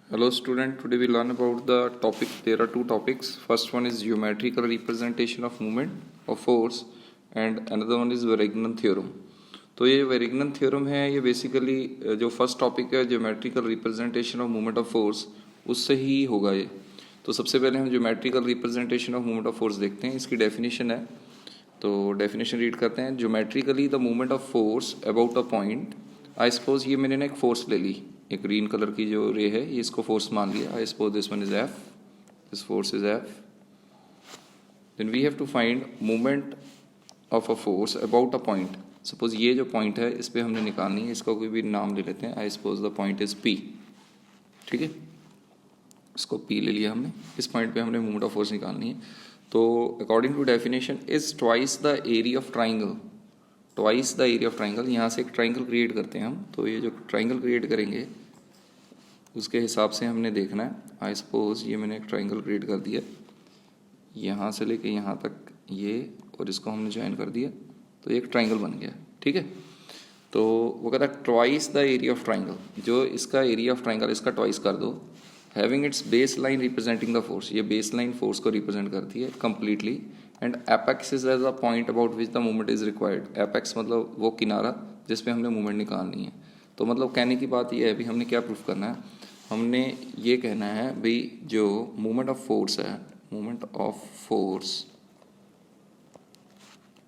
Hello student, today we learn about the topic. There are two topics. First one is geometrical representation of movement of force and another one is Varignon theorem. तो ये वेरिग्नन theorem है, ये basically जो first topic है geometrical representation of movement of force, उससे ही होगा ये. तो सबसे पहले हम geometrical representation of movement of force देखते हैं. इसकी डेफिनेशन है, तो डेफिनेशन रीड करते हैं. Geometrically the movement of force about a point. I suppose ये मैंने ना एक फोर्स ले ली, एक ग्रीन कलर की जो रे है, ये इसको फोर्स मान लिया. I suppose this one is F, this force is F. Then we have to find movement of a force about a point. Suppose ये जो पॉइंट है इस पर हमने निकालनी है, इसका कोई भी नाम ले लेते हैं. I suppose the point is P. ठीक है, इसको पी ले लिया हमने. इस पॉइंट पे हमने मूवमेंट ऑफ फोर्स निकालनी है. तो according to definition is twice the area of triangle. Twice the area of triangle. यहाँ से एक ट्राइंगल क्रिएट करते हैं हम. तो ये जो ट्राइंगल क्रिएट करेंगे उसके हिसाब से हमने देखना है. आई सपोज ये मैंने एक ट्राइंगल क्रिएट कर दिया, यहाँ से लेके यहाँ तक ये, और इसको हमने ज्वाइन कर दिया, तो एक ट्राइंगल बन गया. ठीक है, तो वो कहता है twice the area of triangle. जो इसका एरिया ऑफ ट्राइंगल इसका ट्वाइस कर दो. Having its base line representing the force. ये बेस लाइन फोर्स को रिप्रेजेंट करती है completely. And apex is as a point about which the movement is required. Apex मतलब वो किनारा जिस पे हमने मूवमेंट निकालनी है. तो मतलब कहने की बात ये है, अभी हमने क्या प्रूफ करना है. हमने ये कहना है भाई जो मूवमेंट ऑफ फोर्स है, movement of force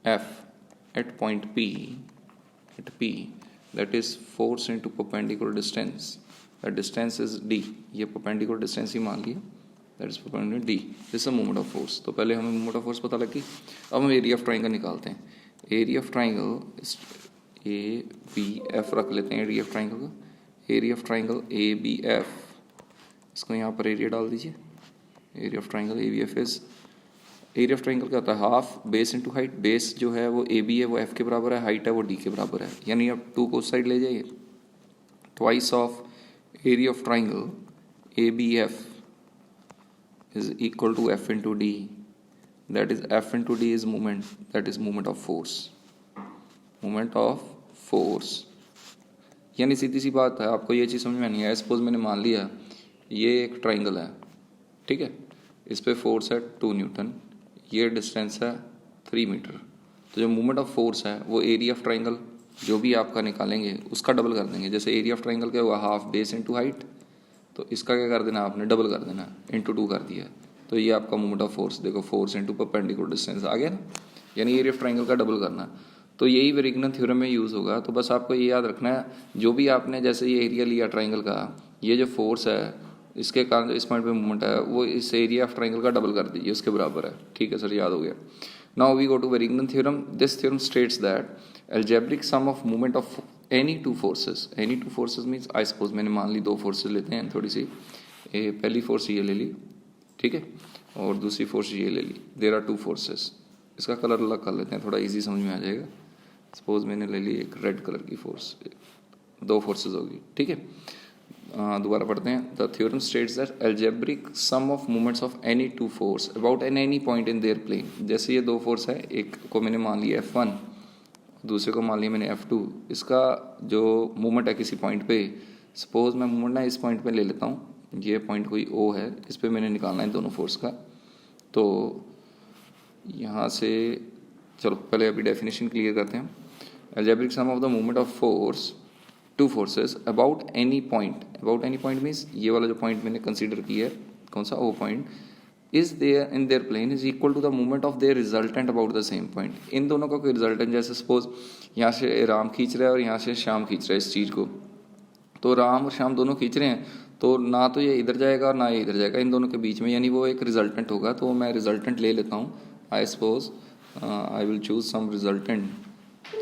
F at point P, at P, that is force into perpendicular distance. The distance is d. ये perpendicular distance ही मान लिया, that is perpendicular d. This is a moment of force. तो पहले हमें moment of force पता लगी. अब हम area of triangle निकालते हैं. Area of triangle A B F रख लेते हैं area of triangle का. Area of triangle A B F, इसको यहाँ पर area डाल दीजिए. Area of triangle A B F is, area of triangle क्या होता है, half base into height. Base जो है वो ए बी है, वो एफ के बराबर है. हाइट है वो डी के बराबर है. यानी आप टू को उस साइड ले जाइए. Twice of area of triangle A B F is equal to F into D. That is F into D is movement, that is movement of force. Movement of force यानी सीधी सी बात है, आपको ये चीज़ समझ में नहीं है. सपोज मैंने मान लिया ये एक ट्राइंगल है, ठीक है, इस पर फोर्स है 2 न्यूटन, ये डिस्टेंस है 3 मीटर. तो जो मूवमेंट ऑफ फोर्स है वो एरिया ऑफ ट्राइंगल जो भी आपका निकालेंगे उसका डबल कर देंगे. जैसे एरिया ऑफ ट्राइंगल क्या हुआ, हाफ बेस इंटू हाइट, तो इसका क्या कर देना आपने, डबल कर देना, इंटू 2 कर दिया. तो ये आपका मूवमेंट ऑफ फोर्स, देखो फोर्स इंटू परपेंडिकुलर डिस्टेंस आ गया ना. यानी एरिया ऑफ ट्राइंगल का डबल करना. तो यही वेरिग्नन थ्योरम में यूज़ होगा. तो बस आपको ये याद रखना है, जो भी आपने जैसे ये एरिया लिया ट्राइंगल का, ये जो फोर्स है इसके कारण जो इस पॉइंट पे मूवमेंट है वो इस एरिया ऑफ ट्राइंगल का डबल कर दीजिए, उसके बराबर है. ठीक है सर, याद हो गया. Now we go to Varignon theorem. This theorem states that algebraic sum of movement of any two forces. Any two forces means I suppose मैंने मान ली 2 फोर्सेस लेते हैं थोड़ी सी. पहली फोर्स ये ले ली, ठीक है, और दूसरी फोर्स ये ले ली. There are 2 forces. इसका कलर अलग कर लेते हैं, थोड़ा ईजी समझ में आ जाएगा. सपोज मैंने ले ली एक रेड कलर की फोर्स, 2 फोर्सेज होगी. ठीक है, दोबारा पढ़ते हैं. The theorem states that algebraic sum of movements of any two force about any point in their plane. जैसे ये 2 फोर्स है, एक को मैंने मान लिया F1, दूसरे को मान लिया मैंने F2. इसका जो मूवमेंट है किसी पॉइंट पे, सपोज मैं मूवमेंट ना इस पॉइंट पे ले लेता हूँ, ये पॉइंट कोई O है, इस पे मैंने निकालना है दोनों फोर्स का. तो यहाँ से चलो पहले अभी डेफिनेशन क्लियर करते हैं. Algebraic sum of the movement of force, 2 forces about any point. About any point means ये वाला जो पॉइंट मैंने कंसीडर किया है, कौन सा, O point, is there in their plane is equal to the movement of their resultant about the same point. इन दोनों का कोई रिजल्टेंट, जैसे सपोज यहाँ से राम खींच रहा है और यहाँ से श्याम खींच रहा है इस चीज़ को. तो राम और श्याम दोनों खींच रहे हैं, तो ना तो ये इधर जाएगा और ना ये इधर जाएगा, इन दोनों के बीच में, यानी वो एक रिजल्टेंट होगा. तो मैं रिजल्टेंट ले लेता हूँ. I suppose I will choose some resultant.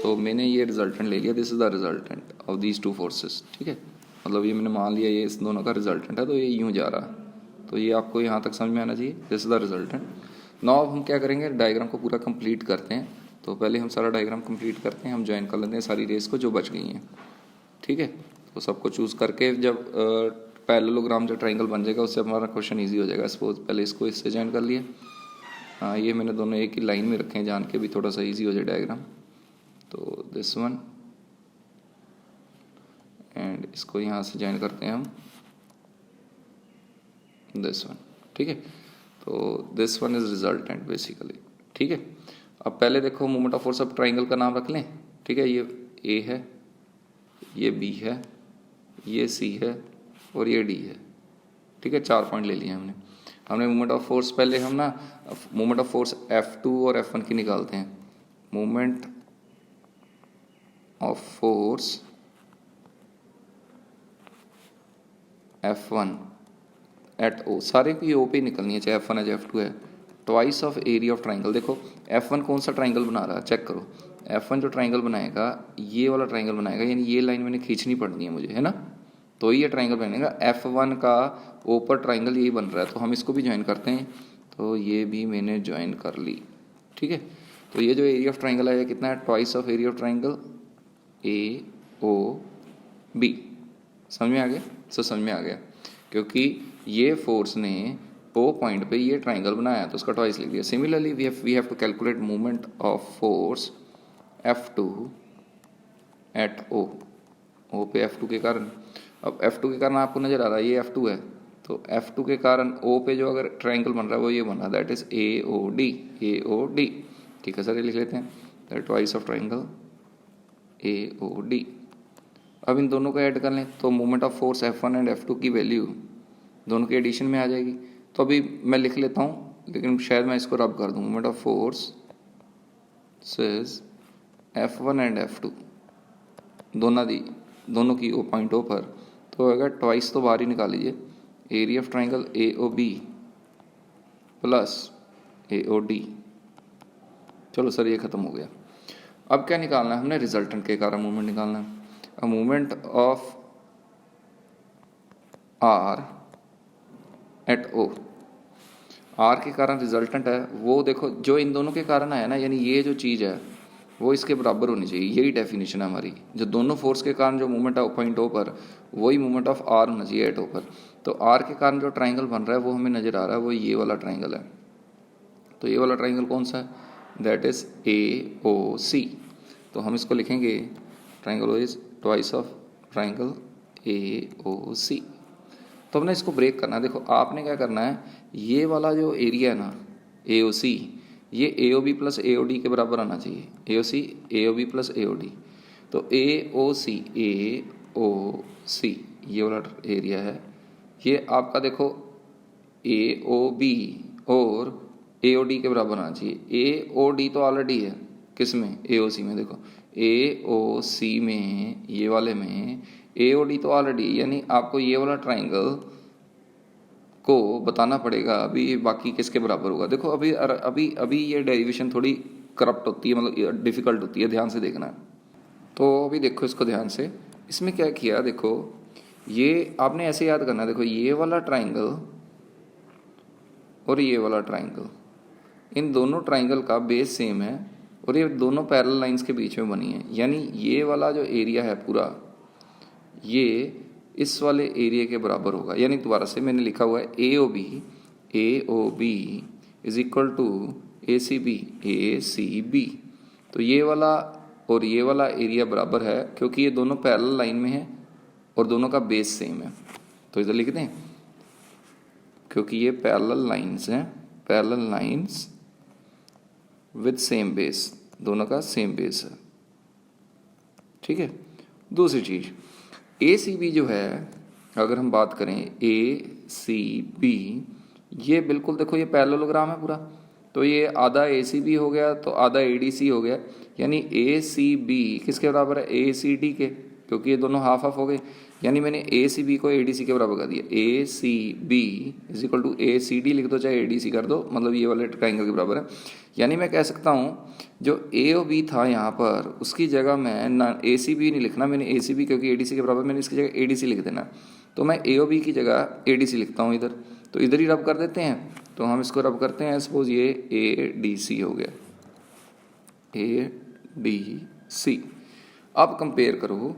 तो मैंने ये रिजल्टेंट ले लिया. This is the resultant of these 2 forces. ठीक है, मतलब ये मैंने मान लिया ये इस दोनों का रिजल्टेंट है, तो ये यूँ जा रहा है. तो ये आपको यहाँ तक समझ में आना चाहिए. This is the resultant. Now अब हम क्या करेंगे, डायग्राम को पूरा कंप्लीट करते हैं. तो पहले हम सारा डायग्राम कंप्लीट करते हैं, हम ज्वाइन कर लेते हैं सारी रेस को जो बच गई हैं. ठीक है, तो सबको चूज़ करके जब पैरेललोग्राम जो ट्राइंगल बन जाएगा उससे हमारा क्वेश्चन ईजी हो जाएगा. सपोज पहले इसको इससे ज्वाइन कर लिया. हाँ, ये मैंने दोनों एक ही लाइन में रखे हैं जान के भी थोड़ा सा ईजी हो जाए डायग्राम. तो दिस वन, एंड इसको यहाँ से ज्वाइन करते हैं हम. दिस वन, ठीक है। तो this one is resultant basically, ठीक है। अब पहले देखो मोमेंट ऑफ फोर्स, अब ट्राइंगल का नाम रख लें, ठीक है। ये ए है, ये बी है, ये सी है और ये डी है, ठीक है। 4 पॉइंट ले लिए हमने मोमेंट ऑफ फोर्स, पहले हम ना मोमेंट ऑफ फोर्स F2 और F1 की निकालते हैं। Moment of force F1 at O, सारे की O पे निकलनी है, चाहे F1 है चाहे F2 है। Twice of area of triangle, देखो F1 कौन सा ट्राइंगल बना रहा है, चेक करो। F1 जो ट्राइंगल बनाएगा, ये वाला ट्राइंगल बनाएगा, यानी ये लाइन मैंने खींचनी पड़नी है मुझे, है ना, तो ये ट्राइंगल बनेगा। F1 का ऊपर ट्राइंगल यही बन रहा है, तो हम इसको भी ज्वाइन करते हैं। तो ये भी मैंने ज्वाइन कर ली, ठीक है। तो ये जो एरिया ऑफ ट्राइंगल है, कितना है, twice of area of triangle AOB। समझ में आ गया, समझ में आ गया, क्योंकि ये फोर्स ने O पॉइंट पे ये ट्राइंगल बनाया तो उसका ट्वाइस लिख दिया। Similarly we have to calculate movement of force F2 at O पे F2 के कारण। अब F2 के कारण आपको नजर आ रहा है ये F2 है, तो F2 के कारण O पे जो अगर ट्राइंगल बन रहा है वो ये बन रहा है, दैट इज AOD, ठीक है सर, ये लिख लेते हैं, that twice of triangle AOD। अब इन दोनों को ऐड कर लें तो moment of force F1 and F2 की वैल्यू दोनों के एडिशन में आ जाएगी। तो अभी मैं लिख लेता हूँ, लेकिन शायद मैं इसको रब कर दूँ। Moment of force F1 and F2 दोनों की O पॉइंट O पर, तो अगर ट्वाइस तो बाहर ही निकाल लीजिए, area of triangle AOB plus AOD। चलो सर ये खत्म हो गया। अब क्या निकालना है हमने, रिजल्टेंट के कारण मूवमेंट निकालना है। अब movement of R at O, R के कारण रिजल्टेंट है वो, देखो जो इन दोनों के कारण आया ना, यानी ये जो चीज़ है वो इसके बराबर होनी चाहिए, यही डेफिनेशन है हमारी। जो दोनों फोर्स के कारण जो मूवमेंट है पॉइंट O पर, वही मूवमेंट ऑफ R होना चाहिए एट O पर। तो R के कारण जो ट्राइंगल बन रहा है वो हमें नज़र आ रहा है, वो ये वाला ट्राइंगल है। तो ये वाला ट्राइंगल कौन सा है, दैट इज AOC। तो हम इसको लिखेंगे, triangle is twice of triangle AOC। तो हमने इसको ब्रेक करना है। देखो आपने क्या करना है, ये वाला जो एरिया है ना AOC, ये AOB प्लस AOD के बराबर आना चाहिए, AOC AOB प्लस AOD। तो AOC ये वाला एरिया है, ये आपका देखो AOB और AOD के बराबर आना चाहिए। AOD तो ऑलरेडी है किस में, AOC में। देखो AOC में, ये वाले में AOD तो ऑलरेडी, यानी आपको ये वाला ट्राइंगल को बताना पड़ेगा अभी बाकी किसके बराबर होगा। देखो अभी अभी अभी ये डेरिवेशन थोड़ी करप्ट होती है, मतलब डिफिकल्ट होती है, ध्यान से देखना है। तो अभी देखो इसको ध्यान से, इसमें क्या किया, देखो ये आपने ऐसे याद करना है। देखो ये वाला ट्राइंगल और ये वाला ट्राइंगल, इन दोनों ट्राइंगल का बेस सेम है और ये दोनों पैरेलल लाइंस के बीच में बनी है, यानी ये वाला जो एरिया है पूरा, ये इस वाले एरिया के बराबर होगा। यानी दोबारा से मैंने लिखा हुआ है AOB is equal to ACB। तो ये वाला और ये वाला एरिया बराबर है, क्योंकि ये दोनों पैरेलल लाइन में है और दोनों का बेस सेम है। तो इधर लिख दें, क्योंकि ये पैरेलल लाइंस हैं, parallel lines with same base, दोनों का सेम बेस है, ठीक है। दूसरी चीज ACB जो है, अगर हम बात करें ACB, ये बिल्कुल देखो ये पैरेललोग्राम है पूरा, तो ये आधा ACB हो गया तो आधा ADC हो गया, यानी ACB किसके बराबर है, ACD के, क्योंकि ये दोनों हाफ हाफ हो गए। यानी मैंने ACB को ADC के बराबर कर दिया, ACB is equal to ACD लिख दो चाहे ADC कर दो, मतलब ये वाले ट्राइंगल के बराबर है। यानी मैं कह सकता हूँ जो AOB था यहाँ पर, उसकी जगह मैं ना ACB नहीं लिखना, मैंने ACB क्योंकि ADC के बराबर, मैंने इसकी जगह ADC लिख देना। तो मैं AOB की जगह ADC लिखता हूँ इधर, तो इधर ही रब कर देते हैं। तो हम इसको रब करते हैं, सपोज ये ADC हो गया, ADC। अब कंपेयर करो,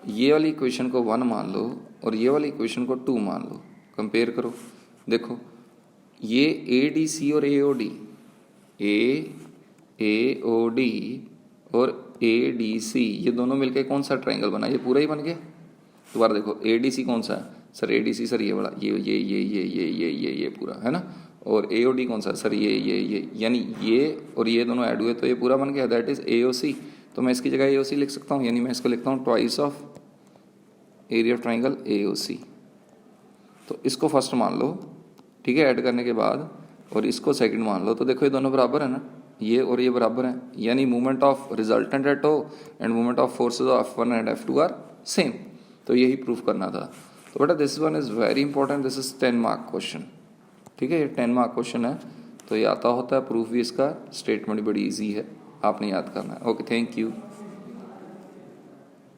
ये वाली इक्वेशन को 1 मान लो और ये वाली इक्वेशन को 2 मान लो, कंपेयर करो। देखो ये ADC और AOD और ADC, ये दोनों मिलके कौन सा ट्राइंगल बना, ये पूरा ही बन गया। दोबारा देखो ADC कौन सा है, सर ADC सर ये वाला, ये पूरा है ना, और AOD कौन सा सर ये, यानी ये और ये दोनों ऐड हुए तो ये पूरा बन गया, दैट इज़ AOC। तो मैं इसकी जगह AOC लिख सकता हूँ, यानी मैं इसको लिखता हूँ twice of area of triangle AOC। तो इसको फर्स्ट मान लो, ठीक है, ऐड करने के बाद, और इसको सेकंड मान लो, तो देखो ये दोनों बराबर है ना, ये और ये बराबर हैं, यानी movement of resultant at O and movement of forces of F1 and F2 are same. तो यही प्रूफ करना था। तो बेटा this one is very important, this is 10 mark question, ठीक है, ये 10 मार्क क्वेश्चन है, तो ये आता होता है, प्रूफ भी इसका, स्टेटमेंट बड़ी ईजी है, आपने याद करना है। Okay, thank you.